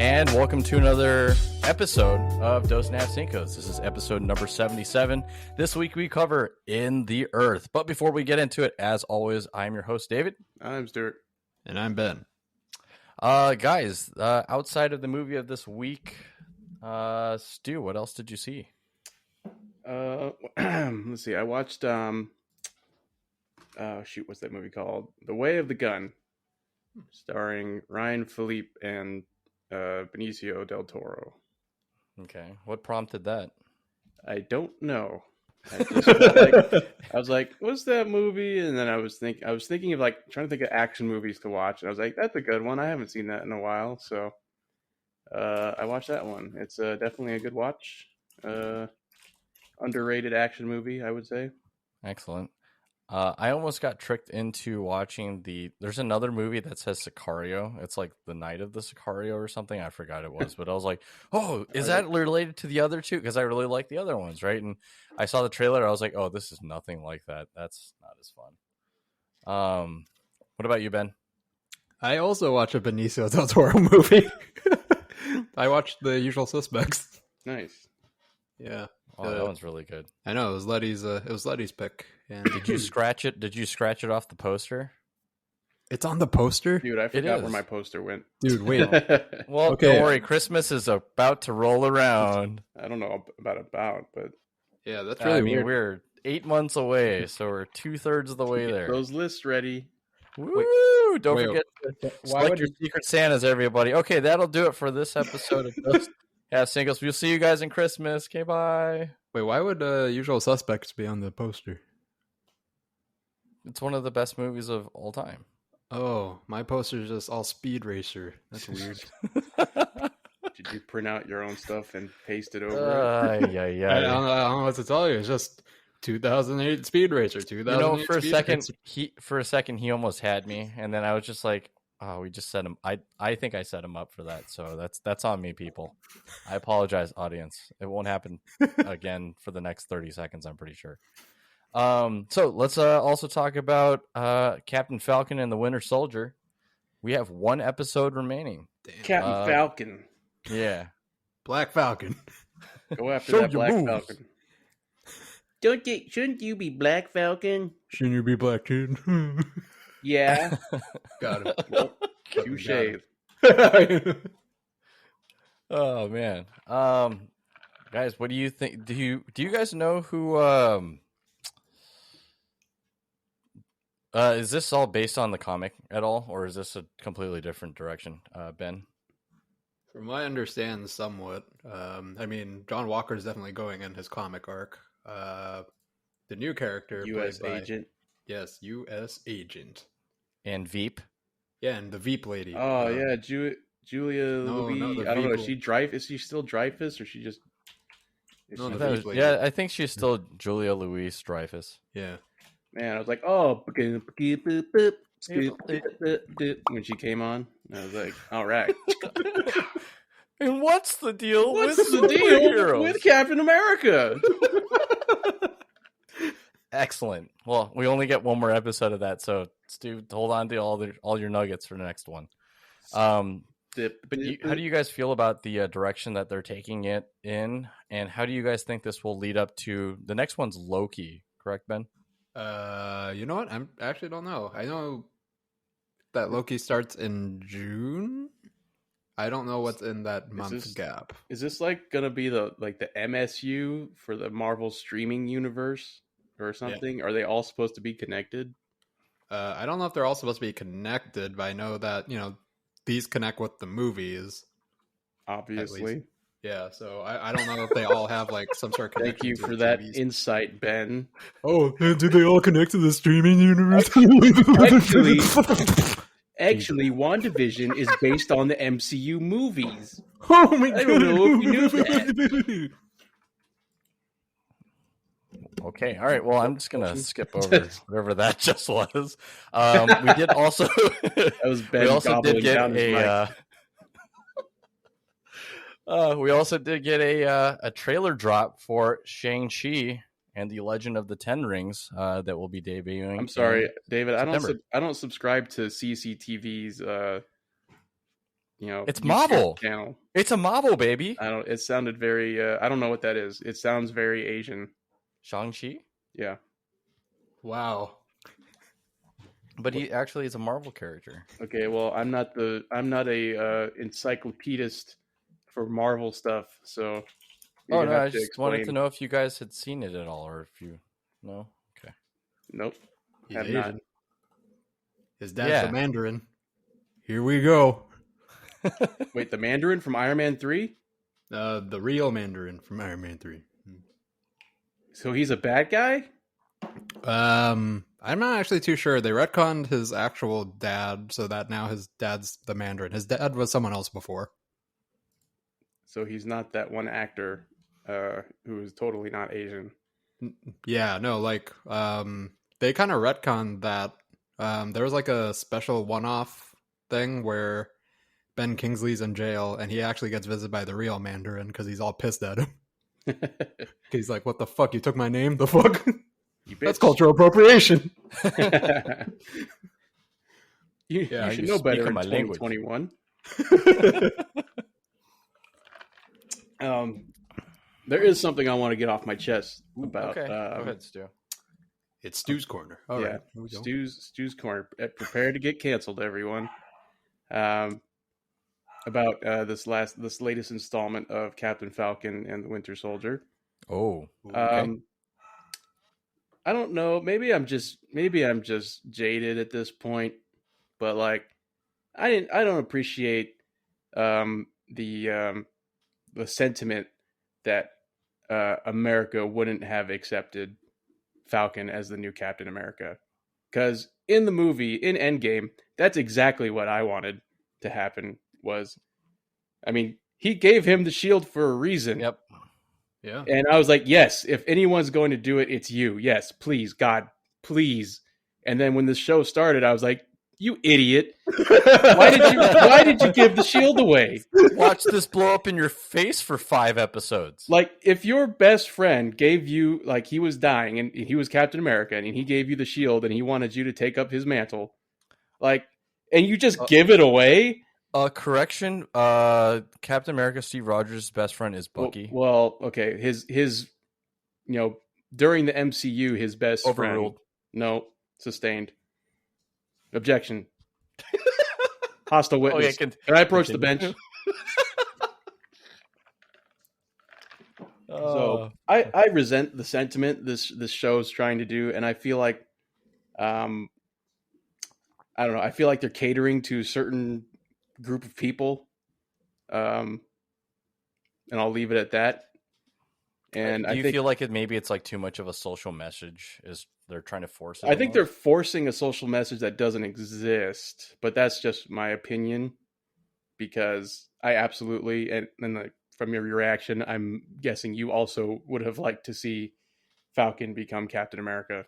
and welcome to another episode of Dos and a Half Cincos. This is episode number 77. This week we cover In the Earth. But before we get into it, as always, I'm your host, David. I'm Stuart. And I'm Ben. Guys, outside of the movie of this week, Stu, what else did you see? Let's see. I watched, what's that movie called? The Way of the Gun, starring Ryan Philippe and Benicio del Toro. Okay, what prompted that? I don't know. I was like, what's that movie? And then I was thinking of trying to think of action movies to watch, and I was like, that's a good one. I haven't seen that in a while, so I watched that one. It's definitely a good watch. Underrated action movie, I would say. Excellent. I almost got tricked into watching there's another movie that says Sicario. It's like The Night of the Sicario or something. I forgot it was, but I was like, oh, is that related to the other two? Because I really like the other ones, right? And I saw the trailer. I was like, oh, this is nothing like that. That's not as fun. What about you, Ben? I also watched a Benicio del Toro movie. I watched The Usual Suspects. Nice. Yeah. Oh, that one's really good. I know, it was Letty's pick. And Did you scratch it? Did you scratch it off the poster? It's on the poster? Dude, I forgot where my poster went. Dude, wait. Well, Okay. Don't worry. Christmas is about to roll around. I don't know about, but Yeah, that's really weird. We're 8 months away, so we're 2/3 of the way there. those lists ready. Woo! Don't forget to why select would your Secret Santas, everybody. Okay, that'll do it for this episode of Dos Half Singles. We'll see you guys in Christmas. Okay, bye. Wait, why would Usual Suspects be on the poster? It's one of the best movies of all time. Oh, my poster's just all Speed Racer. That's weird. Did you print out your own stuff and paste it over? I don't know what to tell you. It's just 2008 Speed Racer. 2008 for a Speed second, Racer. he almost had me, and then I was just like, "Oh, we just set him." I think I set him up for that, so that's on me, people. I apologize, audience. It won't happen again for the next 30 seconds. I'm pretty sure. So let's also talk about Captain Falcon and the Winter Soldier. We have one episode remaining. Damn. Captain Falcon. Yeah, Black Falcon. Go after Show that your Black moves. Falcon. Shouldn't you be Black Falcon? Shouldn't you be Black Kid? Yeah. Got it. Nope. You shave. Oh man, guys, what do you think? Do you guys know who? Is this all based on the comic at all, or is this a completely different direction, Ben? From what I understand, somewhat. I mean, John Walker's definitely going in his comic arc. The new character, U.S. played by- agent. Yes, U.S. agent. And Veep. Yeah, and the Veep lady. Oh yeah, Julia Louis. the I don't know. Veep- Is she still Dreyfus, or she just? No, she- the Veep lady. Yeah, I think she's still Julia Louis Dreyfus. Yeah. Man, I was like, oh, when she came on, I was like, all right. And what's the deal What's with the deal superheroes? with Captain America? Excellent. Well, we only get one more episode of that, so Stu, hold on to all your nuggets for the next one. But how do you guys feel about the direction that they're taking it in, and how do you guys think this will lead up to the next one's Loki? Correct, Ben? You know what? I actually don't know. I know that Loki starts in June. I don't know what's in that month gap. Is this like gonna be the MSU for the Marvel streaming universe or something? Yeah. Are they all supposed to be connected? I don't know if they're all supposed to be connected, but I know that these connect with the movies. Obviously. Yeah, so I don't know if they all have some sort of connection. Thank you for that insight, Ben. Oh, do they all connect to the streaming universe? Actually, WandaVision is based on the MCU movies. Oh my God. I don't know if you knew that. Okay, all right. Well, I'm just gonna skip over whatever that just was. We did also. That was Ben. We also did get we also did get a trailer drop for Shang-Chi and the Legend of the Ten Rings that will be debuting. I'm sorry, David. September. I don't subscribe to CCTV's It's YouTube Marvel. channel. It's a Marvel, baby. It sounded very. I don't know what that is. It sounds very Asian. Shang-Chi? Yeah. Wow. But he actually is a Marvel character. Okay. Well, I'm not a encyclopedist for Marvel stuff, so. Oh no, I just wanted to know if you guys had seen it at all, or if you. No. Okay. Nope. He's Have Asian. not. His dad's the Mandarin. Here we go. Wait, the Mandarin from Iron Man 3? The real Mandarin from Iron Man 3. So he's a bad guy? I'm not actually too sure. They retconned his actual dad so that now his dad's the Mandarin. His dad was someone else before. So he's not that one actor who is totally not Asian. Yeah, no, like they kind of retconned that. There was like a special one-off thing where Ben Kingsley's in jail and he actually gets visited by the real Mandarin because he's all pissed at him. He's like, "What the fuck? You took my name? The fuck? That's cultural appropriation." you should know better in 2021. There is something I want to get off my chest about. Okay, go ahead, Stu. It's Stu's Corner. All right, Stu's Corner. Prepare to get canceled, everyone. About this latest installment of Captain Falcon and the Winter Soldier. Oh, okay. I don't know. Maybe I'm just jaded at this point, but like, I don't appreciate the sentiment that America wouldn't have accepted Falcon as the new Captain America, because in the movie, in Endgame, that's exactly what I wanted to happen. He gave him the shield for a reason. Yep. Yeah. And I was like, yes, if anyone's going to do it, it's you. Yes, please, God, please. And then when the show started, I was like, you idiot. Why did you give the shield away? Watch this blow up in your face for 5 episodes. Like, if your best friend gave you, like, he was dying and he was Captain America and he gave you the shield and he wanted you to take up his mantle, like, and you just give it away. Correction. Captain America, Steve Rogers' best friend is Bucky. Well, okay. His during the MCU, his best Overruled. friend. No, sustained. Objection. Hostile witness. Okay, can I approach the bench? So I resent the sentiment this show's trying to do, and I feel like I don't know. I feel like they're catering to a certain group of people, and I'll leave it at that. And do you feel like maybe it's like too much of a social message? Is they're trying to force it? I think they're forcing a social message that doesn't exist, but that's just my opinion. Because I absolutely, and from your reaction, I'm guessing you also would have liked to see Falcon become Captain America.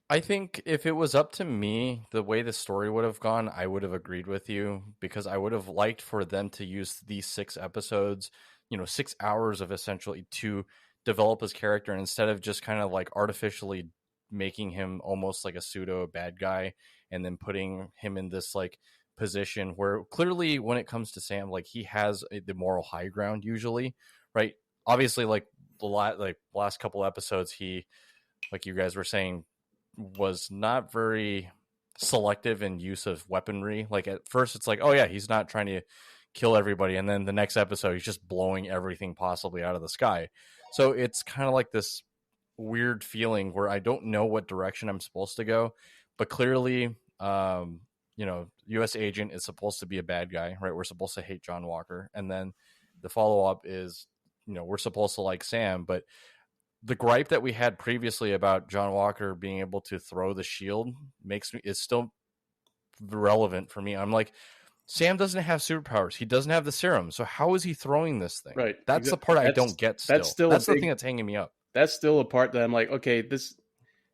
I think if it was up to me, the way the story would have gone, I would have agreed with you, because I would have liked for them to use these 6 episodes, 6 hours of essentially to develop his character, instead of just kind of like artificially making him almost like a pseudo bad guy and then putting him in this like position where clearly when it comes to Sam, like he has the moral high ground usually, right? Obviously, like the last couple episodes, he, like you guys were saying, was not very selective in use of weaponry. Like at first it's like, oh yeah, he's not trying to kill everybody, and then the next episode he's just blowing everything possibly out of the sky. So it's kind of like this weird feeling where I don't know what direction I'm supposed to go, but clearly US agent is supposed to be a bad guy, right? We're supposed to hate John Walker, and then the follow-up is we're supposed to like Sam. But the gripe that we had previously about John Walker being able to throw the shield is still relevant for me. I'm like, Sam doesn't have superpowers. He doesn't have the serum. So how is he throwing this thing? Right. That's the part I don't get still. That's the thing that's hanging me up. That's still a part that I'm like, okay,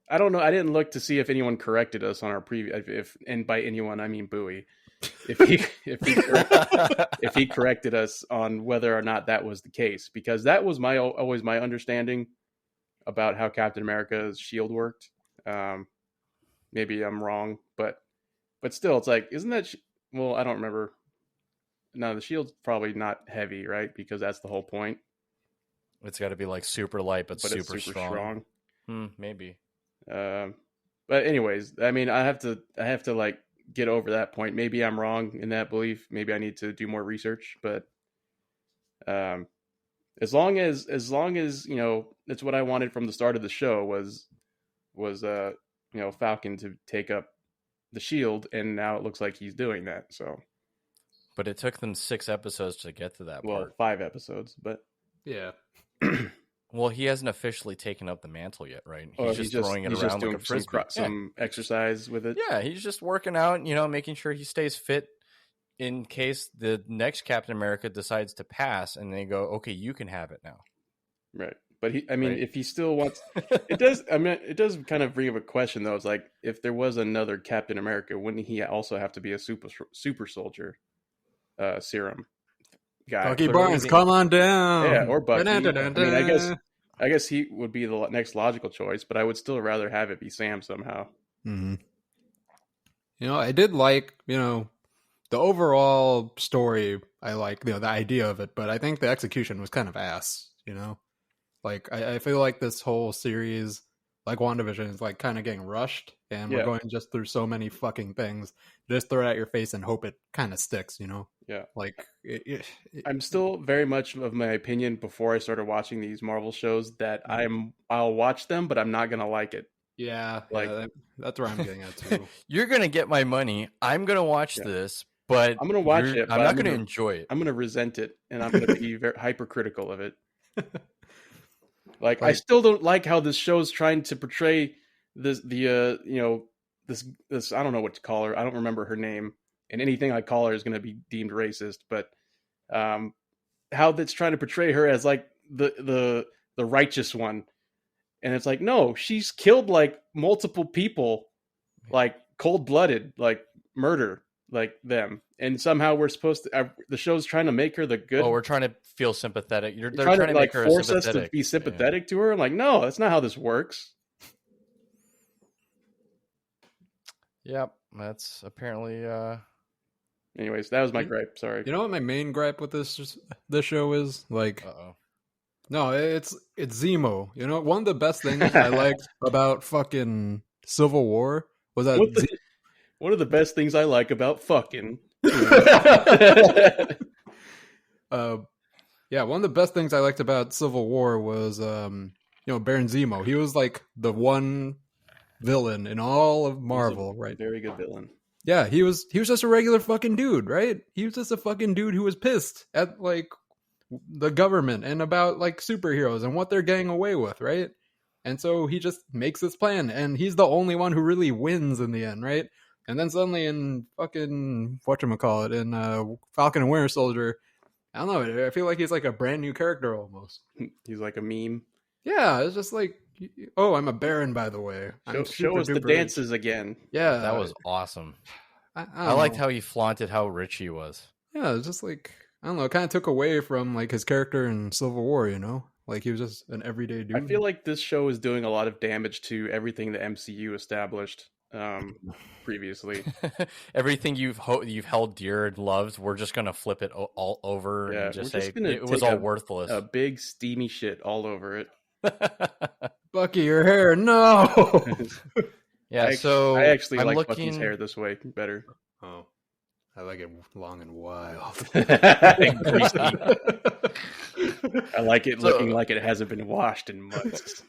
I don't know. I didn't look to see if anyone corrected us on our previous, and by anyone, I mean Bowie. If he corrected us on whether or not that was the case, because that was always my understanding about how Captain America's shield worked. Maybe I'm wrong, but still, it's like, isn't that? Well, I don't remember. No, the shield's probably not heavy, right? Because that's the whole point. It's got to be like super light, but It's super strong. Maybe. But anyways, I mean, I have to like get over that point. Maybe I'm wrong in that belief. Maybe I need to do more research. But as long as you know, it's what I wanted from the start of the show was you know, Falcon to take up the shield, and now it looks like he's doing that. So, but it took them 6 episodes to get to that part. Well, 5 episodes, but yeah. Well, he hasn't officially taken up the mantle yet, right? He's just throwing it around like a frisbee. Some exercise with it. Yeah, he's just working out, you know, making sure he stays fit in case the next Captain America decides to pass, and they go, "Okay, you can have it now." Right, but if he still wants, it does. I mean, it does kind of bring up a question though. It's like if there was another Captain America, wouldn't he also have to be a super soldier serum guy? Bucky Barnes, come on down. Yeah, or Bucky. I mean, I guess he would be the next logical choice, but I would still rather have it be Sam somehow. Mm-hmm. You know, I did like, you know, the overall story. I like, you know, the idea of it, but I think the execution was kind of ass, you know? Like, I feel like this whole series, like WandaVision, is like kind of getting rushed, and we're going just through so many fucking things. Just throw it at your face and hope it kind of sticks, you know? Yeah. Like, I'm still very much of my opinion before I started watching these Marvel shows that I'll watch them, but I'm not going to like it. Yeah. Like, that's where I'm getting at too. You're going to get my money. I'm going to watch this, but I'm going to watch it. I'm not going to enjoy it. I'm going to resent it, and I'm going to be very hypercritical of it. Like, I still don't like how this show's trying to portray this I don't know what to call her. I don't remember her name, and anything I call her is going to be deemed racist. But how that's trying to portray her as like the righteous one, and it's like, no, she's killed like multiple people, like cold-blooded, like murder, like them, and somehow we're supposed to. The show's trying to make her the good. Oh, we're trying to feel sympathetic. They're trying to make like her force us to be sympathetic to her. I'm like, no, that's not how this works. Yep, that's apparently. Anyways, that was my gripe. Sorry. You know what my main gripe with this show is? Like, no, it's Zemo. You know, one of the best things I liked about fucking Civil War was that. One of the best things I like about fucking. Yeah, one of the best things I liked about Civil War was, you know, Baron Zemo. He was like the one villain in all of Marvel, right? Very good villain. Yeah, he was just a regular fucking dude, right? He was just a fucking dude who was pissed at like the government and about like superheroes and what they're getting away with, right? And so he just makes this plan, and he's the only one who really wins in the end, right? And then suddenly in fucking whatchamacallit, in Falcon and Winter Soldier, I don't know, I feel like he's like a brand new character almost. He's like a meme. Yeah, it's just like, oh, I'm a Baron, by the way. Show us the dances again. Yeah. That was awesome. I liked how he flaunted how rich he was. Yeah, it's just like, I don't know, it kind of took away from like his character in Civil War, you know? Like he was just an everyday dude. I feel like this show is doing a lot of damage to everything the MCU established previously. Everything you've held dear and loved, we're just gonna flip it all over and just say it was all worthless. A big steamy shit all over it. Bucky, your hair, no. Yeah, I actually like Bucky's hair this way better. Oh, I like it long and wild. I like it looking like it hasn't been washed in months.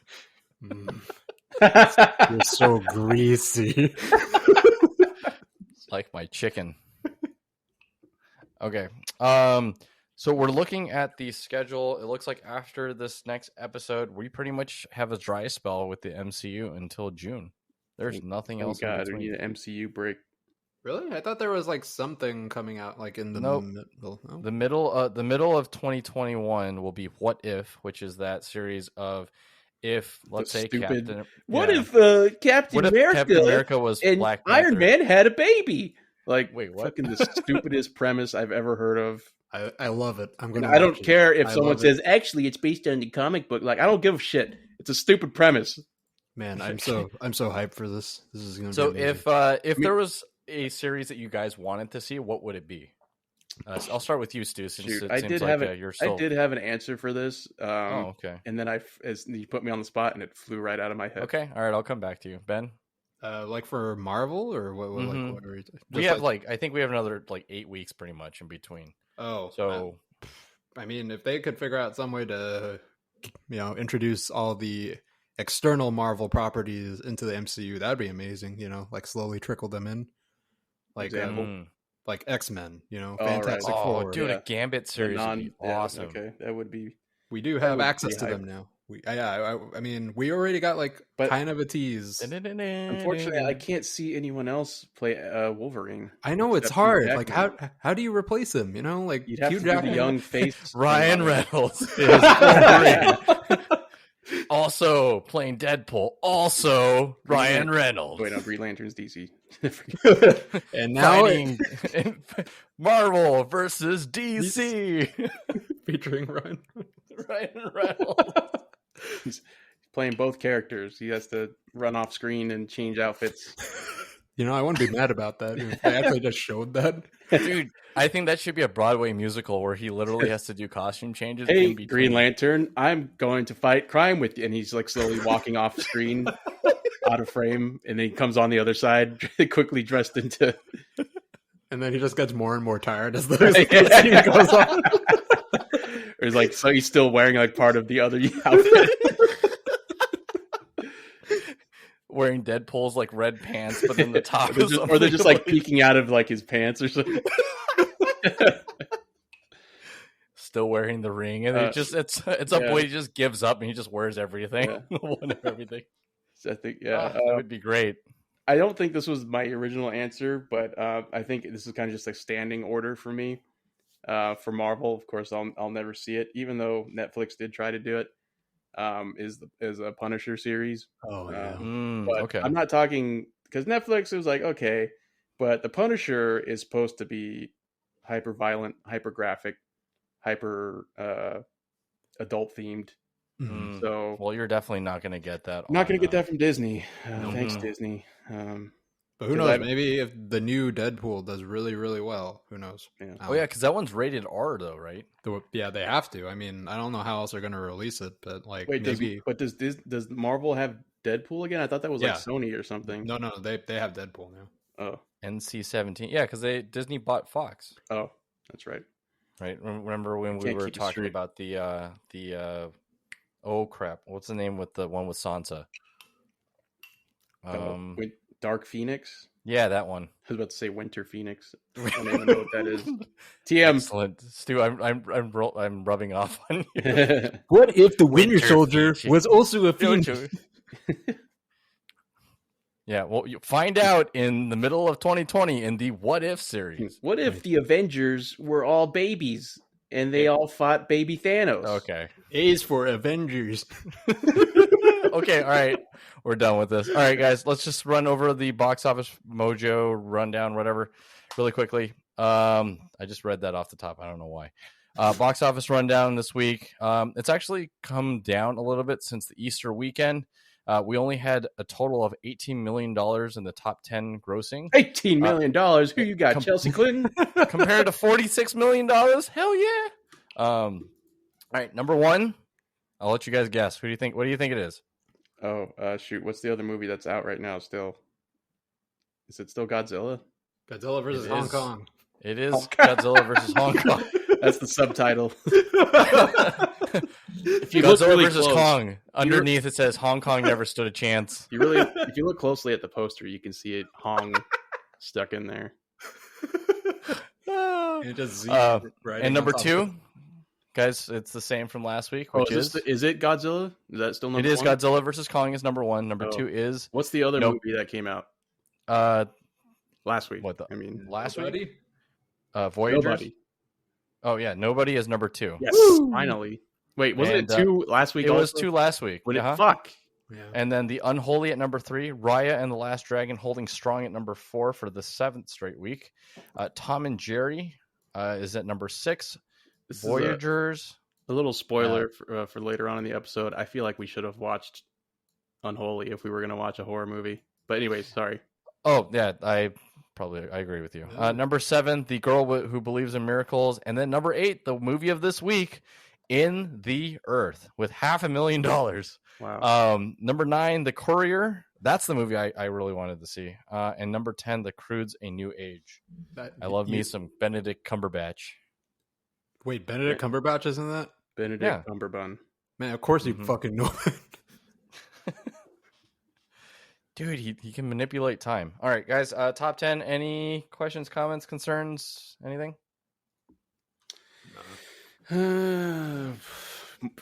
You're so greasy. Like my chicken. Okay. So we're looking at the schedule. It looks like after this next episode, we pretty much have a dry spell with the MCU until June. There's nothing else. Oh God, we need an MCU break. Really? I thought there was like something coming out like in the middle. Oh. The middle of 2021 will be What If, which is that series of if, let's say, Captain America was and Black Panther. Iron Man had a baby. Like, wait, what? Fucking the stupidest premise I've ever heard of. I love it. I don't care if someone says actually it's based on the comic book. Like, I don't give a shit. It's a stupid premise. Man, I'm so hyped for this. This is gonna be so amazing. if there was a series that you guys wanted to see, what would it be? I'll start with you, Stu, since Shoot, it I seems did like have it. you're I still. did have an answer for this. Oh, okay. And then as you put me on the spot, and it flew right out of my head. Okay, all right. I'll come back to you, Ben. Like for Marvel or what? Mhm. What are you? We have I think we have another 8 weeks pretty much in between. Oh, So I mean, if they could figure out some way to, introduce all the external Marvel properties into the MCU, that'd be amazing. Like slowly trickle them in, like Example? like X-Men. right. Fantastic Four. dude, Yeah. a Gambit series would be awesome. Okay, that would be. We do That have would access be to hype. them now. I mean, we already got But- kind of a tease. Unfortunately, I can't see anyone else play Wolverine. I know it's except Hugh hard. Like Jackman. how do you replace him? Like You'd have Hugh to do the Jackman. young face. Ryan Reynolds is Wolverine. Also playing Deadpool. Also Ryan Reynolds. Wait, no, Green Lantern's DC. And now Fighting Marvel versus DC. featuring Ryan. Ryan Reynolds. He's playing both characters. He has to run off screen and change outfits. I wouldn't be mad about that if they actually just showed that. Dude, I think that should be a Broadway musical where he literally has to do costume changes. Hey, in between. Green Lantern, I'm going to fight crime with you. And he's like slowly walking off screen, out of frame. And then he comes on the other side, quickly dressed into. And then he just gets more and more tired as the scene goes on. Or he's so he's still wearing like part of the other outfit. Wearing Deadpool's red pants, but then the top is Or they're just peeking out of his pants or something. still wearing the ring, and it's a point he just gives up and he just wears everything. One of everything. So I think that would be great. I don't think this was my original answer, but I think this is kind of just a standing order for me. For Marvel, of course, I'll never see it, even though Netflix did try to do it. Is a Punisher series. Oh yeah. But Okay. I'm not talking because Netflix was like, okay, but the Punisher is supposed to be hyper violent, hyper graphic, hyper adult themed. Mhm. So Well, you're definitely not going to get that. I'm not going to get that from Disney. Thanks, Disney. But who knows? Maybe if the new Deadpool does really, really well, who knows? Yeah. Oh yeah, because that one's rated R though, right? Yeah, they have to. I mean, I don't know how else they're going to release it, but Wait, maybe. does Marvel have Deadpool again? I thought that was Sony or something. No, they have Deadpool now. Oh, NC-17. Yeah, because Disney bought Fox. oh, that's right. Right. Remember when we Can't were keep it talking straight. about the oh crap, what's the name with the one with Sansa? With Dark Phoenix. Yeah, that one. I was about to say Winter Phoenix. I don't even know what that is. TM. Excellent, Stu. I'm rubbing off on you. What if the Winter Soldier Phoenix. was also a Future. Yeah, well, you find out in the middle of 2020 in the What If series. What if the Avengers were all babies and they all fought baby Thanos? Okay. A's for Avengers. Okay, all right. We're done with this. All right, guys, let's just run over the box office mojo rundown, whatever, really quickly. I just read that off the top. I don't know why. Box office rundown this week. It's actually come down a little bit since the Easter weekend. We only had a total of $18 million in the top 10 grossing. $18 million. Who you got? Chelsea Clinton? Compared to $46 million? Hell yeah. All right, number one. I'll let you guys guess. What do you think it is? Oh, shoot. What's the other movie that's out right now still? Is it still Godzilla? Godzilla versus Hong Kong. It is Godzilla versus Hong Kong. That's the subtitle. If you Godzilla really versus close, Kong. Underneath it says Hong Kong never stood a chance. If you look closely at the poster, you can see it Hong stuck in there. It just and number two, guys, it's the same from last week, which is it Godzilla? Is that still number one? It is Godzilla versus Kong is number one. Number two is what's the other movie that came out last week? Last week? Voyagers. Nobody. Oh yeah, Nobody is number two. Yes, finally. Wait, wasn't it two last week? It was two last week. Fuck. Yeah. And then The Unholy at number 3, Raya and the Last Dragon holding strong at number 4 for the 7th straight week. Tom and Jerry is at number 6. This Voyagers. A little spoiler for later on in the episode. I feel like we should have watched Unholy if we were going to watch a horror movie. But anyways, sorry. Oh yeah, I agree with you. Number 7, The Girl Who Believes in Miracles, and then number 8, the movie of this week, In the Earth, with $500,000. Wow. Number 9, The Courier. That's the movie I really wanted to see. And number 10, The Croods: A New Age. I love me some Benedict Cumberbatch. Wait, Benedict Cumberbatch isn't that? Benedict Cumberbun. Man, of course you fucking know it. Dude, he can manipulate time. All right, guys. Top 10. Any questions, comments, concerns, anything?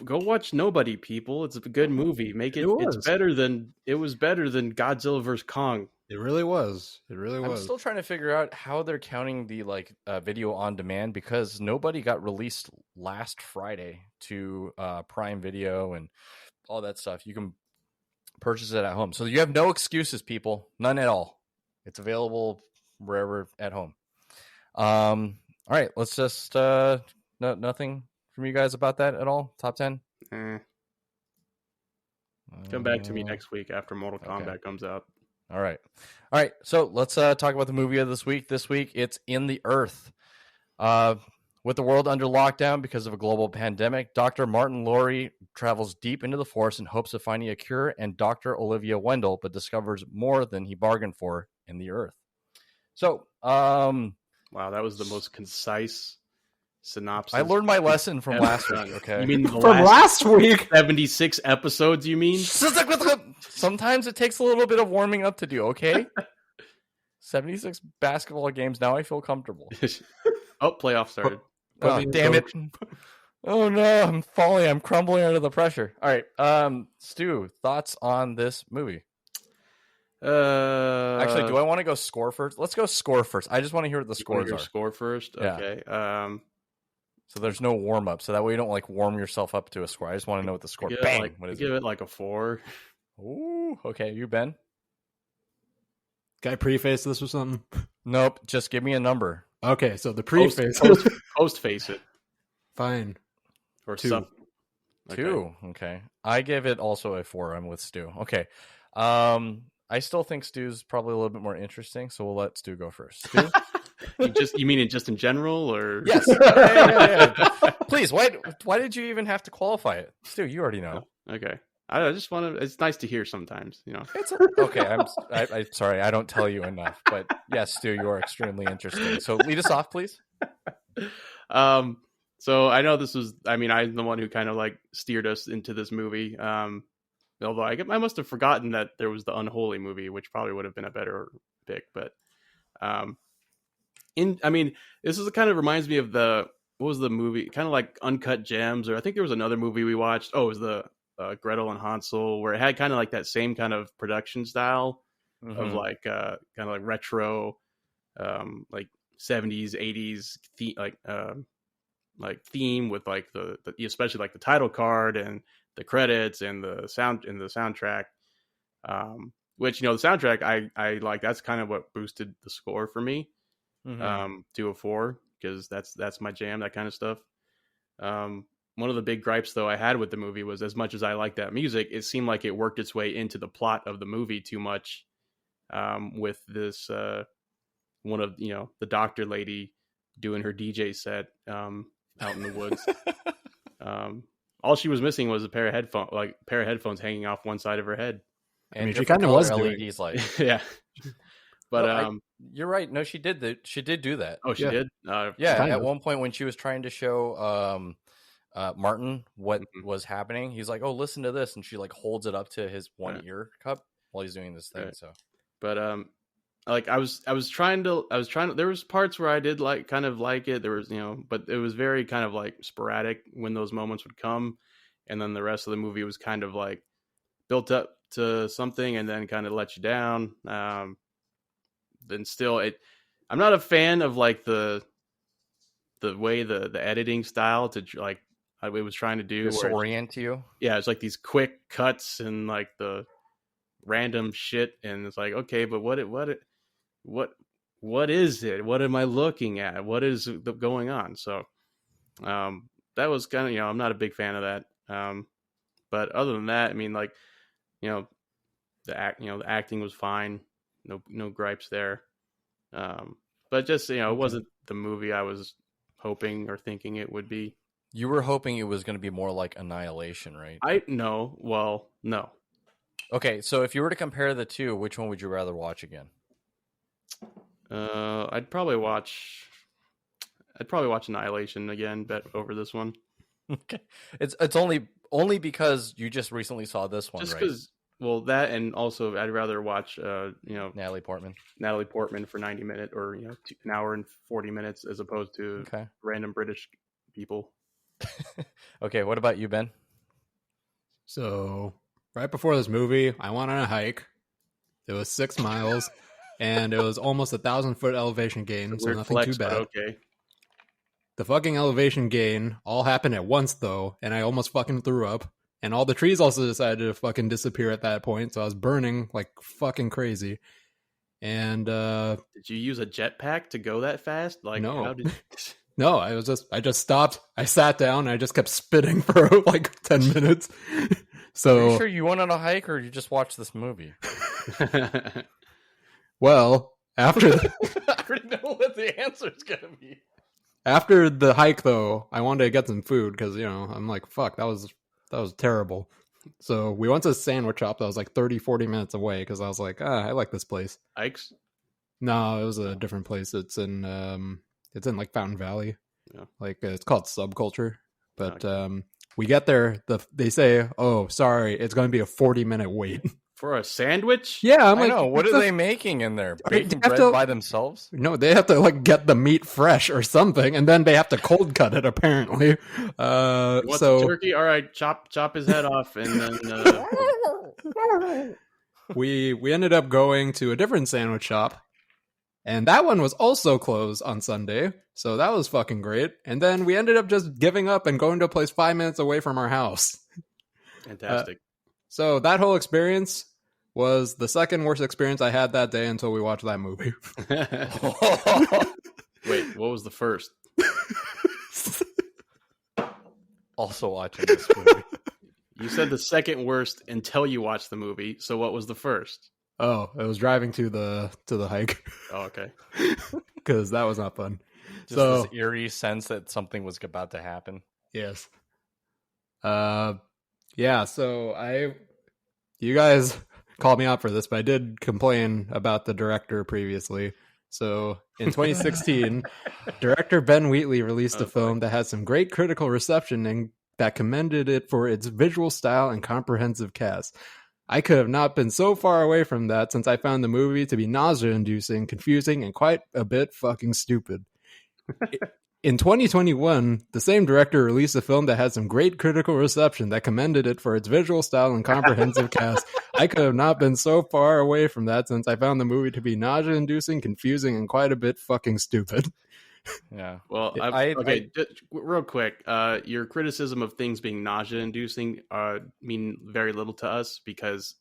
Go watch Nobody, people. It's a good movie. It's better than Godzilla vs Kong. It really was. I'm still trying to figure out how they're counting the video on demand, because Nobody got released last Friday to Prime Video and all that stuff. You can purchase it at home, so you have no excuses, people. None at all. It's available wherever at home. All right, let's just nothing from you guys about that at all. Top 10. Come back to me next week after Mortal Kombat comes out. All right. So let's talk about the movie of this week. This week, it's In the Earth. With the world under lockdown because of a global pandemic, Dr. Martin Lowry travels deep into the forest in hopes of finding a cure, and Dr. Olivia Wendell, but discovers more than he bargained for in the Earth. So, wow, that was the most concise synopsis. I learned my lesson from last week. Okay, you mean last week? 76 episodes? You mean? Sometimes it takes a little bit of warming up to do. Okay, 76 basketball games. Now I feel comfortable. Oh, playoff started. Oh, damn it. Oh, no, I'm falling. I'm crumbling under the pressure. All right. Stu, thoughts on this movie? Actually, do I want to go score first? Let's go score first. I just want to hear what the scores are. Score first? Yeah. Okay. So there's no warm-up, so that way you don't warm yourself up to a score. I just want to know what the score. Bang! What is it? Give it like a 4. Ooh, okay. You, Ben? Can I preface this with something? Nope. Just give me a number. Okay, so the preface. Post-face it. Fine. Or 2. Some. 2. Okay. I give it also a 4. I'm with Stu. Okay. I still think Stu's probably a little bit more interesting, so we'll let Stu go first. Stu? You mean it just in general, or yes? Yeah. Please, why did you even have to qualify it, Stu? You already know. Okay, I just want to. It's nice to hear sometimes, It's okay. I'm sorry. I don't tell you enough, but yes, Stu, you are extremely interesting. So lead us off, please. So I know this was. I mean, I'm the one who kind of steered us into this movie. Although I must have forgotten that there was the Unholy movie, which probably would have been a better pick, but. This is kind of reminds me of what was the movie? Kind of like Uncut Gems, or I think there was another movie we watched. Oh, it was the Gretel and Hansel, where it had kind of like that same kind of production style of kind of like retro, like 70s, 80s theme with the especially like the title card and the credits and the soundtrack. Which the soundtrack I like. That's kind of what boosted the score for me. To a 4, because that's my jam, that kind of stuff. One of the big gripes though I had with the movie was, as much as I like that music, it seemed like it worked its way into the plot of the movie too much, with this one of the doctor lady doing her DJ set out in the woods. All she was missing was a pair of headphones hanging off one side of her head. And she kind of was LEDs doing. Yeah. But no, you're right. No, she did. She did do that. Oh, she did. At one point when she was trying to show Martin what was happening, he's like, "Oh, listen to this," and she holds it up to his one ear cup while he's doing this thing. Right. So, but I was trying to. There was parts where I did kind of like it. There was but it was very kind of sporadic when those moments would come, and then the rest of the movie was kind of built up to something and then kind of let you down. Then still, I'm not a fan of the way the editing style to it was trying to do disorient you. Yeah, it's these quick cuts and the random shit, and it's okay, but what is it? What am I looking at? What is going on? So that was kind of I'm not a big fan of that. But other than that, I mean the acting was fine. no gripes there. But just it wasn't the movie I was hoping or thinking it would be. You were hoping it was going to be more like Annihilation, right? No. Okay, so if you were to compare the two, which one would you rather watch again? I'd probably watch Annihilation again, bet over this one. Okay, it's only because you just recently saw this one, just right? because, well, that, and also I'd rather watch Natalie Portman for 90 minutes or an hour and 40 minutes as opposed to random British people. Okay, what about you, Ben? So right before this movie, I went on a hike. It was 6 miles, and it was almost 1,000-foot elevation gain, so nothing too bad. Okay. The fucking elevation gain all happened at once, though, and I almost fucking threw up. And all the trees also decided to fucking disappear at that point, so I was burning like fucking crazy. And did you use a jetpack to go that fast? Like, no. How did... No, I just stopped. I sat down. I just kept spitting for like 10 minutes. So, are you sure you went on a hike or you just watched this movie? Well, after I already know what the answer is gonna be. After the hike, though, I wanted to get some food because I'm like, fuck, that was terrible. So we went to a sandwich shop that was like 30-40 minutes away because I was like, I like this place. Ike's? No, it was a different place. It's in like Fountain Valley. Yeah. Like it's called Subculture. But we get there, they say, oh, sorry, it's going to be a 40-minute wait. For a sandwich? Yeah, I know. What are they making in there? Baking bread by themselves? No, they have to like get the meat fresh or something, and then they have to cold cut it. Apparently, what's the turkey? All right, chop his head off, and then we ended up going to a different sandwich shop, and that one was also closed on Sunday. So that was fucking great. And then we ended up just giving up and going to a place 5 minutes away from our house. Fantastic. So that whole experience was the second worst experience I had that day until we watched that movie. Wait, what was the first? Also watching this movie. You said the second worst until you watched the movie. So what was the first? Oh, it was driving to the hike. Oh, okay. Because that was not fun. Just this eerie sense that something was about to happen. Yes. Yeah, so you guys called me out for this, but I did complain about the director previously. So in 2016, director Ben Wheatley released a film that had some great critical reception and that commended it for its visual style and comprehensive cast. I could have not been so far away from that since I found the movie to be nausea-inducing, confusing, and quite a bit fucking stupid. In 2021, the same director released a film that had some great critical reception that commended it for its visual style and comprehensive cast. I could have not been so far away from that since I found the movie to be nausea-inducing, confusing, and quite a bit fucking stupid. Yeah. Well, okay, just real quick. Your criticism of things being nausea-inducing mean very little to us because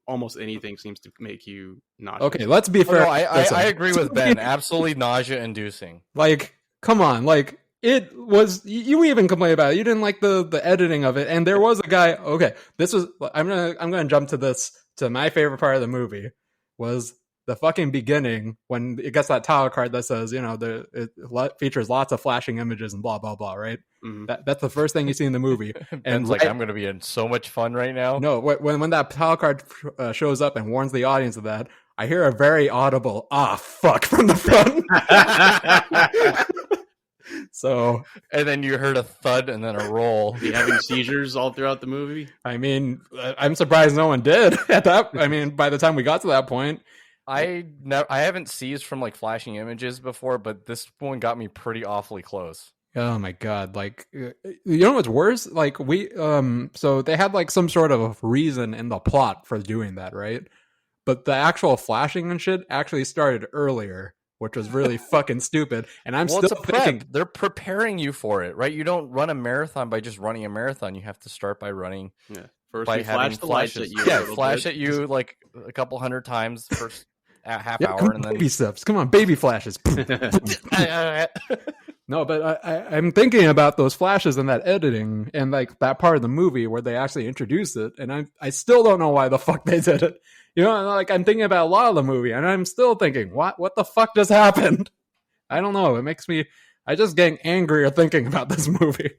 almost anything seems to make you nauseous. Okay, let's be fair. No, I agree with Ben. Absolutely nausea-inducing. Like, come on, like it was. You even complained about it. You didn't like the editing of it, and there was a guy. Okay, this was. I'm gonna jump to this. To my favorite part of the movie was the fucking beginning when it gets that title card that says, it features lots of flashing images and blah blah blah. Right. Mm-hmm. That's the first thing you see in the movie. And like, I'm gonna be in so much fun right now. No, when that title card shows up and warns the audience of that, I hear a very audible fuck from the front. So, and then you heard a thud and then a roll. Be having seizures all throughout the movie. I mean, I'm surprised no one did at that. I mean, by the time we got to that point, I haven't seized from like flashing images before, but this one got me pretty awfully close. Oh my god! Like, you know what's worse? Like so they had like some sort of reason in the plot for doing that, right? But the actual flashing and shit actually started earlier, which was really fucking stupid. And I'm still thinking they're preparing you for it, right? You don't run a marathon by just running a marathon. You have to start by running. Yeah. First, by flash the lights at you. Yeah, flash at you like a couple hundred times first half hour, and then baby steps. Come on, baby flashes. No, but I'm thinking about those flashes and that editing and like that part of the movie where they actually introduce it, and I still don't know why the fuck they did it. You know, like I'm thinking about a lot of the movie, and I'm still thinking, what the fuck just happened? I don't know. It makes me, I just getting angrier thinking about this movie.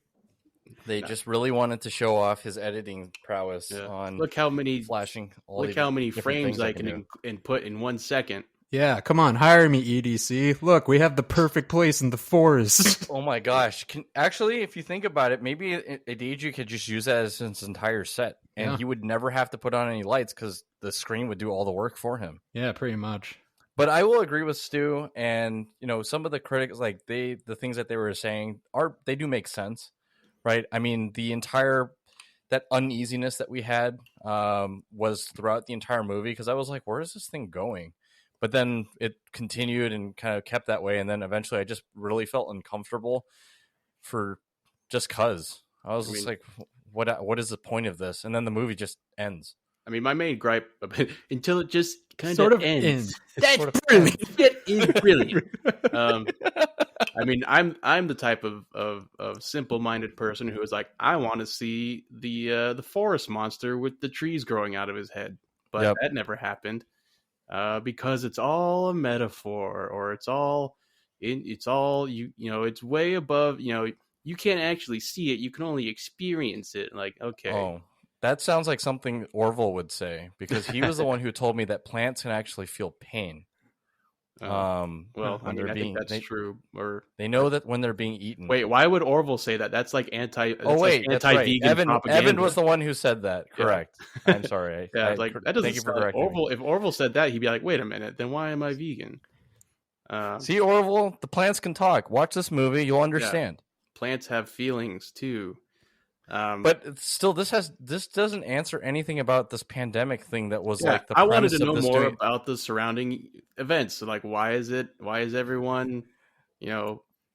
They just really wanted to show off his editing prowess on. Look how many flashing. Look how many frames I can input in 1 second. Yeah, come on, hire me, EDC. Look, we have the perfect place in the forest. Oh my gosh! Actually, if you think about it, maybe Adiji could just use that as his entire set, and he would never have to put on any lights because the screen would do all the work for him. Yeah, pretty much. But I will agree with Stu, and some of the critics, like the things that they were saying they do make sense, right? I mean, that uneasiness that we had was throughout the entire movie because I was like, where is this thing going? But then it continued and kind of kept that way. And then eventually I just really felt uncomfortable for just cause. I was just like, what is the point of this? And then the movie just ends. I mean, my main gripe until it just kind sort of ends. That's sort of brilliant. That is brilliant. I mean, I'm the type of simple-minded person who is like, I want to see the forest monster with the trees growing out of his head, but that never happened. Because it's all a metaphor, or it's way above. You can't actually see it; you can only experience it. Like, okay, oh, that sounds like something Orville would say because he was the one who told me that plants can actually feel pain. Well, I think that's true. Or they know that when they're being eaten. Wait, why would Orville say that? That's like anti. Oh wait, like that's right. Anti-vegan propaganda. Evan was the one who said that. Correct. Yeah. I'm sorry. That doesn't. Thank you for correcting Orville. me. If Orville said that, he'd be like, "Wait a minute, then why am I vegan?" See, Orville, the plants can talk. Watch this movie, you'll understand. Yeah. Plants have feelings too. But still, this doesn't answer anything about this pandemic thing that was like the. I wanted to know more about the surrounding events. So, like, why is everyone,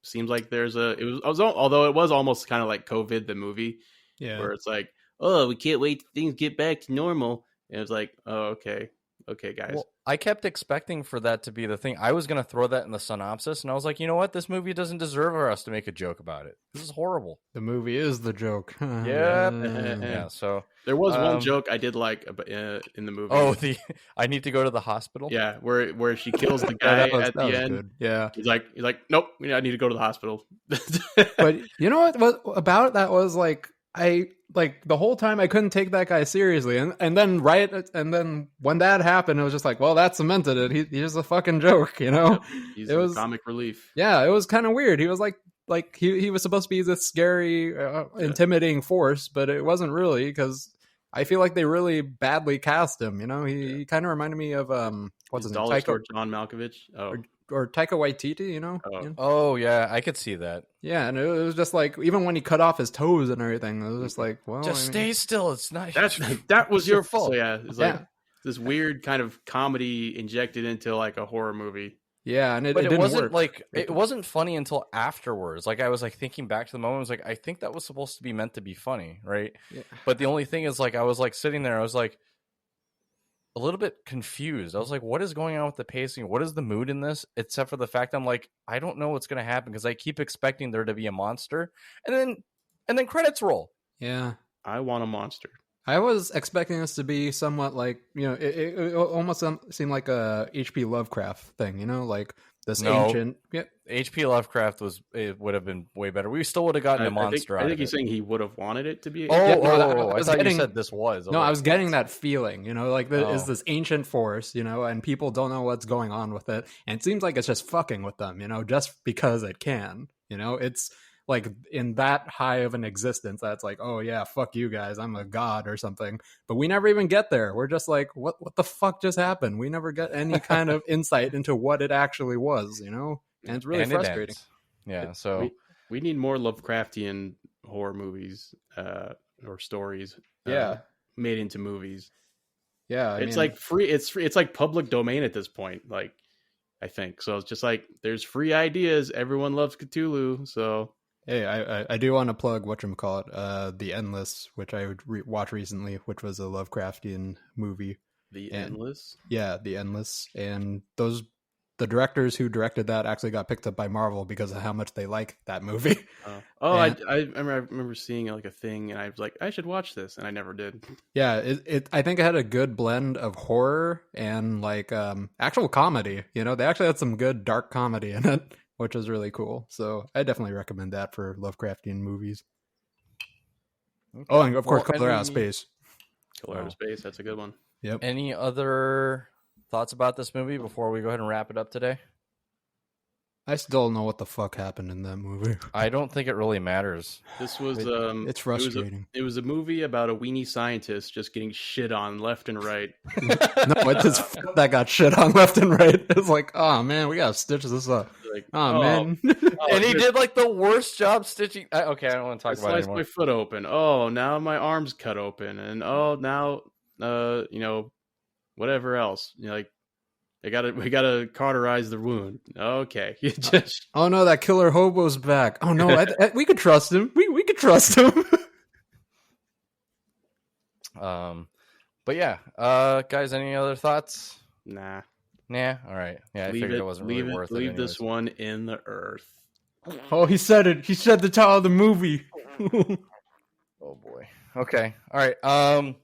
seems like although it was almost kind of like COVID, the movie, where it's like, oh, we can't wait till things get back to normal, and it's like, oh, okay, guys. Well, I kept expecting for that to be the thing. I was going to throw that in the synopsis, and I was like, you know what? This movie doesn't deserve us to make a joke about it. This is horrible. The movie is the joke. Yeah. So there was one joke I did like in the movie. Oh, I need to go to the hospital. Yeah, where she kills the guy at the end. Good. Yeah, he's like, nope, I need to go to the hospital. But you know what about that was like. I like the whole time I couldn't take that guy seriously, and then when that happened, it was just like, well, that cemented it. He's just a fucking joke, He's a comic relief. Yeah, it was kind of weird. He was like he was supposed to be this scary, intimidating force, but it wasn't really because I feel like they really badly cast him. He kind of reminded me of what's his name, John Malkovich. Or Taika Waititi, Oh yeah, I could see that. Yeah, and it was just like even when he cut off his toes and everything, it was just like, well, stay still. It's not. That was your fault. So yeah, it's like this weird kind of comedy injected into like a horror movie. Yeah, and it wasn't work. It wasn't funny until afterwards. Like I was like thinking back to the moment. I was like, I think that was supposed to be meant to be funny, right? Yeah. But the only thing is, like, I was like sitting there. I was like, a little bit confused. I was like, what is going on with the pacing? What is the mood in this? Except for the fact I'm like, I don't know what's going to happen because I keep expecting there to be a monster. And then credits roll. Yeah. I want a monster. I was expecting this to be somewhat like, it almost seemed like a H.P. Lovecraft thing, like this ancient. Yeah. H.P. Lovecraft would have been way better. We still would have gotten a monster. I think he's saying he would have wanted it to be. I thought you said this was. No, I was getting that feeling, is this ancient force, and people don't know what's going on with it. And it seems like it's just fucking with them, just because it can, it's like in that high of an existence that's like, oh yeah, fuck you guys, I'm a god or something. But we never even get there. We're just like, what the fuck just happened? We never get any kind of insight into what it actually was, and it's really frustrating. Yeah, so we need more Lovecraftian horror movies or stories made into movies. Yeah, it's like free. It's like public domain at this point. Like, I think so. It's just like there's free ideas. Everyone loves Cthulhu, so. Hey, I do want to plug whatchamacallit, The Endless, which I would watch recently, which was a Lovecraftian movie. The Endless? Yeah, The Endless. And those the directors who directed that actually got picked up by Marvel because of how much they like that movie. I remember seeing like a thing, and I was like, I should watch this, and I never did. Yeah, I think it had a good blend of horror and like actual comedy. You know, they actually had some good dark comedy in it, which is really cool. So I definitely recommend that for Lovecraftian movies. Okay. Oh, and of course, Color Out of Space. Color Out of Space, that's a good one. Yep. Any other thoughts about this movie before we go ahead and wrap it up today? I still don't know what the fuck happened in that movie. I don't think it really matters. This was it's frustrating. It was a movie about a weenie scientist just getting shit on left and right. No, it's his that got shit on left and right. It's like, oh man, we gotta stitch this up. Like, man. And he did like the worst job stitching. Okay, I don't want to talk about it anymore. My foot open. Oh, now my arm's cut open, and now whatever else. Like, we gotta cauterize the wound. Okay, you just. Oh no, that killer hobo's back. Oh no, we could trust him. We could trust him. But yeah, guys, any other thoughts? Nah. All right. Yeah, I figured it wasn't really worth it. Leave this one in the earth. Oh, he said it. He said the title of the movie. Oh boy. Okay. All right. All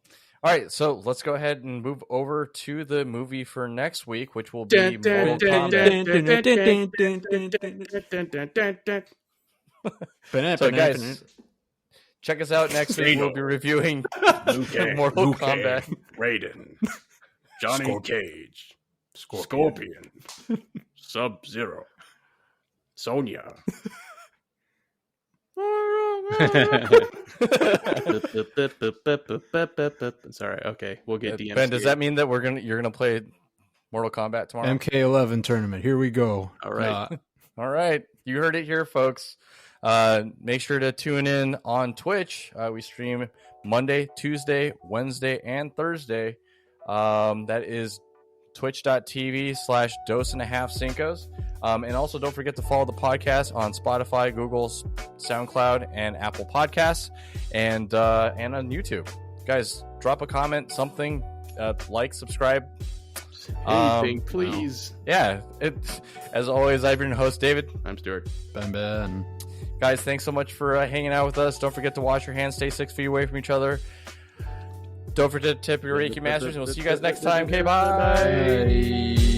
right. So let's go ahead and move over to the movie for next week, which will be Mortal Kombat. So guys, check us out next week. We'll be reviewing Mortal Kombat. Raiden, Johnny Cage, Scorpion, Sub-Zero, Sonya. Sorry. Okay, we'll get DMs. Ben, does that mean that you're gonna play Mortal Kombat tomorrow? MK11 tournament. Here we go. All right. All right. You heard it here, folks. Make sure to tune in on Twitch. We stream Monday, Tuesday, Wednesday, and Thursday. That is twitch.tv/dose5incos. And also don't forget to follow the podcast on Spotify, Google, SoundCloud, and Apple Podcasts, and on YouTube. Guys, drop a comment, something, like, subscribe. Anything, please. Yeah. As always, I've been your host, David. I'm Stuart. Ben. Guys, thanks so much for hanging out with us. Don't forget to wash your hands, stay 6 feet away from each other. Don't forget to tip your Reiki Masters, and we'll see you guys next time. Okay, bye.